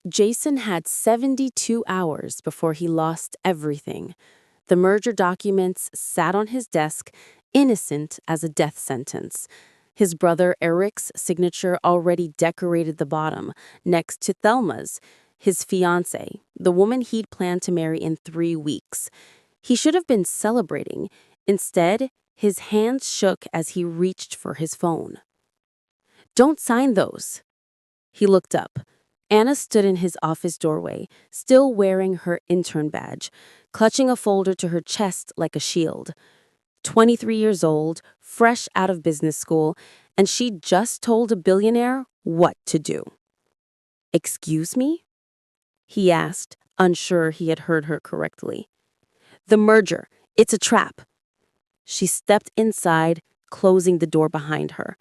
Jason had 72 hours before he lost everything. The merger documents sat on his desk, innocent as a death sentence. His brother Eric's signature already decorated the bottom, next to Thelma's, his fiancée, the woman he'd planned to marry in 3 weeks. He should have been celebrating. Instead, his hands shook as he reached for his phone. "Don't sign those." He looked up. Anna stood in his office doorway, still wearing her intern badge, clutching a folder to her chest like a shield. 23 years old, fresh out of business school, and she'd just told a billionaire what to do. "Excuse me?" he asked, unsure he had heard her correctly. "The merger. It's a trap." She stepped inside, closing the door behind her.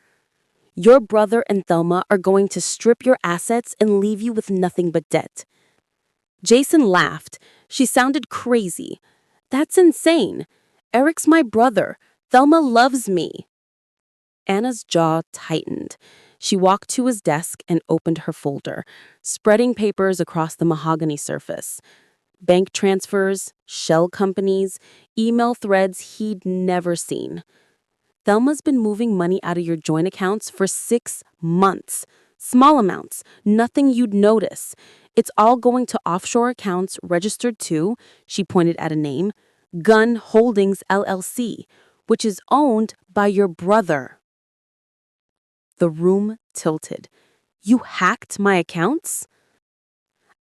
"Your brother and Thelma are going to strip your assets and leave you with nothing but debt." Jason laughed. She sounded crazy. "That's insane. Eric's my brother. Thelma loves me." Anna's jaw tightened. She walked to his desk and opened her folder, spreading papers across the mahogany surface. Bank transfers, shell companies, email threads he'd never seen. "Thelma's been moving money out of your joint accounts for 6 months. Small amounts, nothing you'd notice. It's all going to offshore accounts registered to," she pointed at a name, "Gun Holdings LLC, which is owned by your brother." The room tilted. "You hacked my accounts?"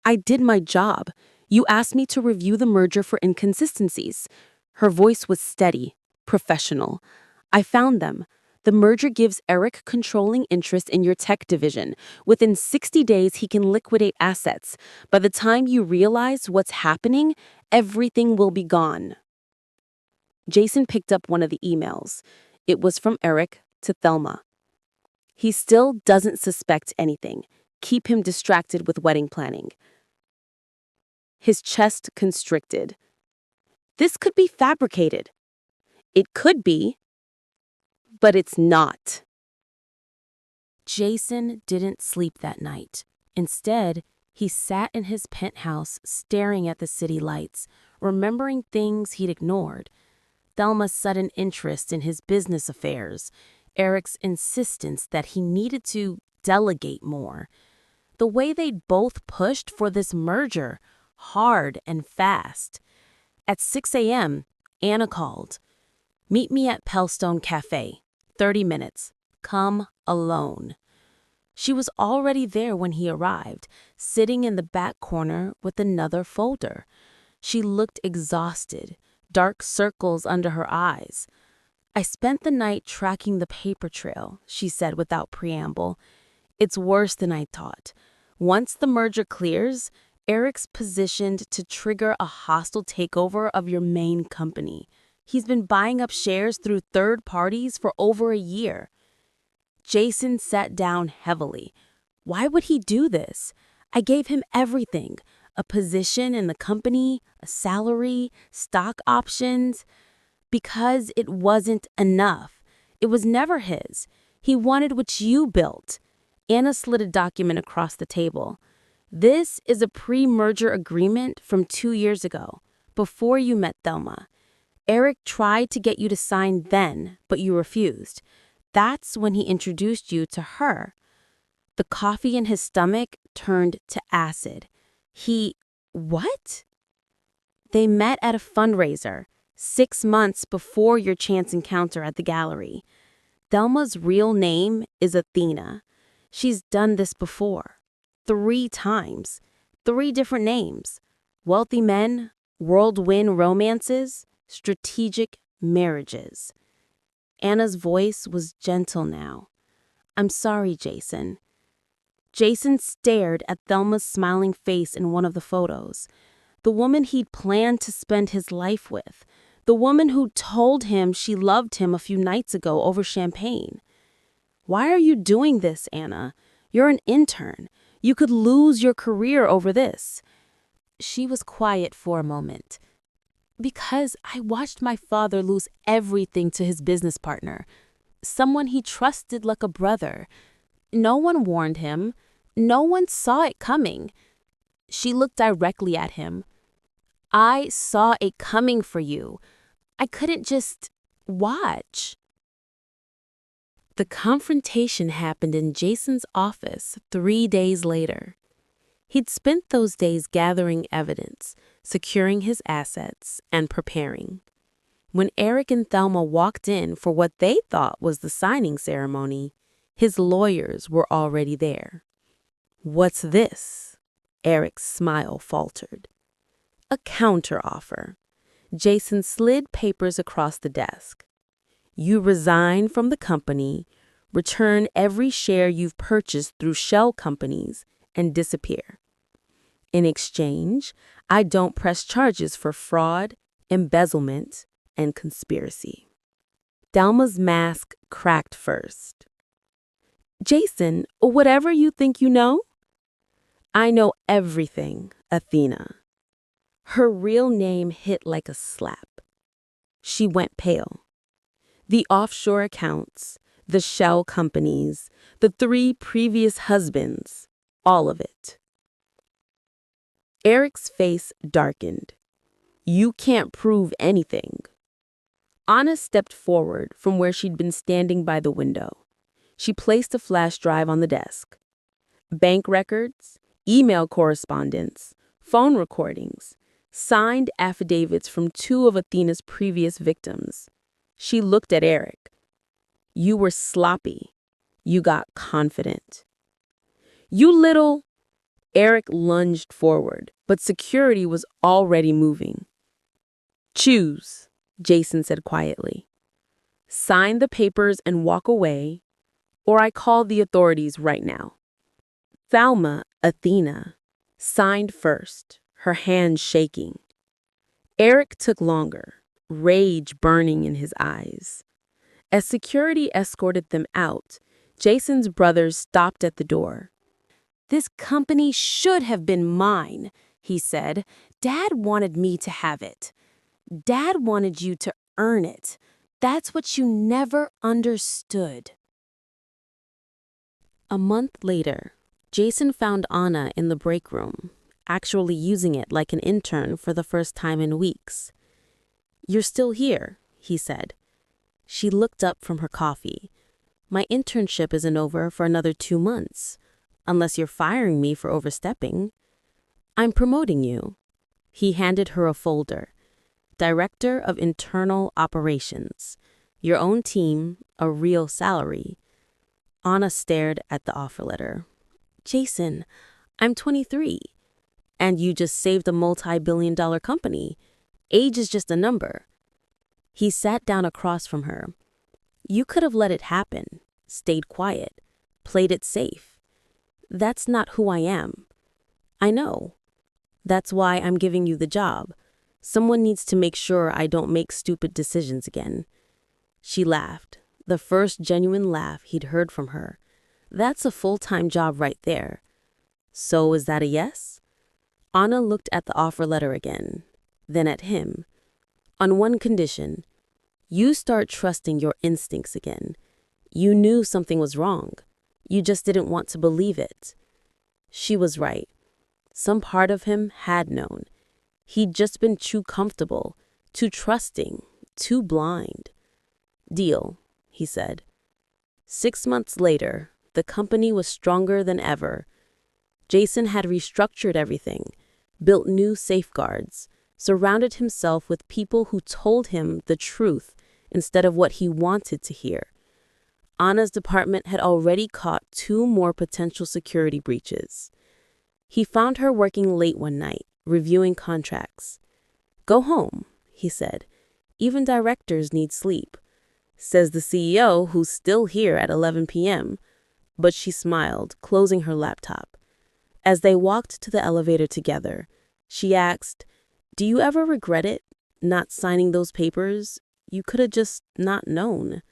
"I did my job. You asked me to review the merger for inconsistencies." Her voice was steady, professional. "I found them. The merger gives Eric controlling interest in your tech division. Within 60 days, he can liquidate assets. By the time you realize what's happening, everything will be gone." Jason picked up one of the emails. It was from Eric to Thelma. "He still doesn't suspect anything. Keep him distracted with wedding planning." His chest constricted. "This could be fabricated." "It could be, but it's not." Jason didn't sleep that night. Instead, he sat in his penthouse staring at the city lights, remembering things he'd ignored. Thelma's sudden interest in his business affairs, Eric's insistence that he needed to delegate more, the way they'd both pushed for this merger, hard and fast. At 6 a.m., Anna called. "Meet me at Pellstone Cafe. 30 minutes. Come alone." She was already there when he arrived, sitting in the back corner with another folder. She looked exhausted, dark circles under her eyes. "I spent the night tracking the paper trail," she said without preamble. "It's worse than I thought. Once the merger clears, Eric's positioned to trigger a hostile takeover of your main company. He's been buying up shares through third parties for over a year." Jason sat down heavily. Why would he do this? "I gave him everything. A position in the company, a salary, stock options." "Because it wasn't enough. It was never his. He wanted what you built." Anna slid a document across the table. "This is a pre-merger agreement from 2 years ago, before you met Thelma. Eric tried to get you to sign then, but you refused. That's when he introduced you to her." The coffee in his stomach turned to acid. What? "They met at a fundraiser, 6 months before your chance encounter at the gallery. Thelma's real name is Athena. She's done this before. 3 times. 3 different names. Wealthy men, whirlwind romances, strategic marriages." Anna's voice was gentle now. "I'm sorry, Jason." Jason stared at Thelma's smiling face in one of the photos. The woman he'd planned to spend his life with. The woman who told him she loved him a few nights ago over champagne. "Why are you doing this, Anna? You're an intern. You could lose your career over this." She was quiet for a moment. "Because I watched my father lose everything to his business partner, someone he trusted like a brother. No one warned him. No one saw it coming. She looked directly at him. I saw it coming for you. I couldn't just watch. The confrontation happened in Jason's office 3 days later. He'd spent those days gathering evidence, securing his assets, and preparing. When Eric and Thelma walked in for what they thought was the signing ceremony, his lawyers were already there. "What's this?" Eric's smile faltered. "A counteroffer." Jason slid papers across the desk. "You resign from the company, return every share you've purchased through shell companies, and disappear. In exchange, I don't press charges for fraud, embezzlement, and conspiracy." Thelma's mask cracked first. "Jason, whatever you think you know?" "I know everything, Athena." Her real name hit like a slap. She went pale. The offshore accounts, the shell companies, the 3 previous husbands, all of it. Eric's face darkened. "You can't prove anything." Anna stepped forward from where she'd been standing by the window. She placed a flash drive on the desk. Bank records, email correspondence, phone recordings, signed affidavits from 2 of Athena's previous victims. She looked at Eric. "You were sloppy. You got confident." "You little—" Eric lunged forward, but security was already moving. "Choose," Jason said quietly. "Sign the papers and walk away, or I call the authorities right now." Thelma, Athena, signed first, her hands shaking. Eric took longer, rage burning in his eyes. As security escorted them out, Jason's brothers stopped at the door. "This company should have been mine," he said. "Dad wanted me to have it. Dad wanted you to earn it. That's what you never understood." A month later, Jason found Anna in the break room, actually using it like an intern for the first time in weeks. "You're still here," he said. She looked up from her coffee. "My internship isn't over for another 2 months, unless you're firing me for overstepping." "I'm promoting you." He handed her a folder. "Director of Internal Operations. Your own team, a real salary." Anna stared at the offer letter. "Jason, I'm 23. And you just saved a multi-billion-dollar company. Age is just a number." He sat down across from her. "You could have let it happen, stayed quiet, played it safe. That's not who I am." "I know. That's why I'm giving you the job. Someone needs to make sure I don't make stupid decisions again." She laughed, the first genuine laugh he'd heard from her. "That's a full-time job right there." "So is that a yes?" Anna looked at the offer letter again, then at him. "On one condition. You start trusting your instincts again. You knew something was wrong. You just didn't want to believe it." She was right. Some part of him had known. He'd just been too comfortable, too trusting, too blind. "Deal," he said. 6 months later, the company was stronger than ever. Jason had restructured everything, built new safeguards, surrounded himself with people who told him the truth instead of what he wanted to hear. Anna's department had already caught 2 more potential security breaches. He found her working late one night, reviewing contracts. "Go home," he said. "Even directors need sleep. Says the CEO, who's still here at 11 p.m. But she smiled, closing her laptop. As they walked to the elevator together, she asked, "Do you ever regret it, not signing those papers? You could have just not known."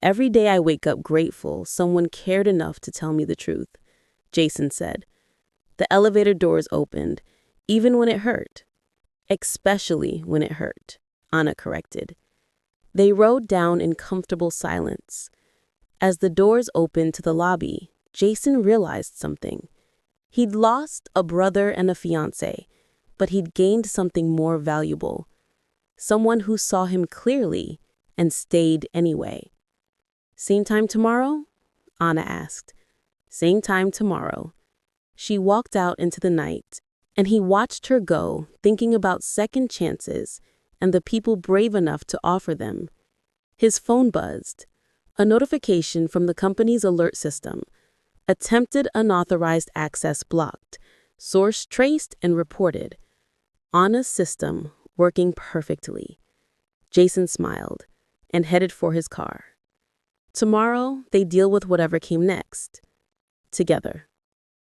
"Every day I wake up grateful someone cared enough to tell me the truth," Jason said. The elevator doors opened, even when it hurt. "Especially when it hurt," Anna corrected. They rode down in comfortable silence. As the doors opened to the lobby, Jason realized something. He'd lost a brother and a fiancé, but he'd gained something more valuable. Someone who saw him clearly and stayed anyway. "Same time tomorrow?" Anna asked. "Same time tomorrow." She walked out into the night, and he watched her go, thinking about second chances and the people brave enough to offer them. His phone buzzed. A notification from the company's alert system. Attempted unauthorized access blocked. Source traced and reported. Anna's system working perfectly. Jason smiled and headed for his car. Tomorrow, they deal with whatever came next. Together.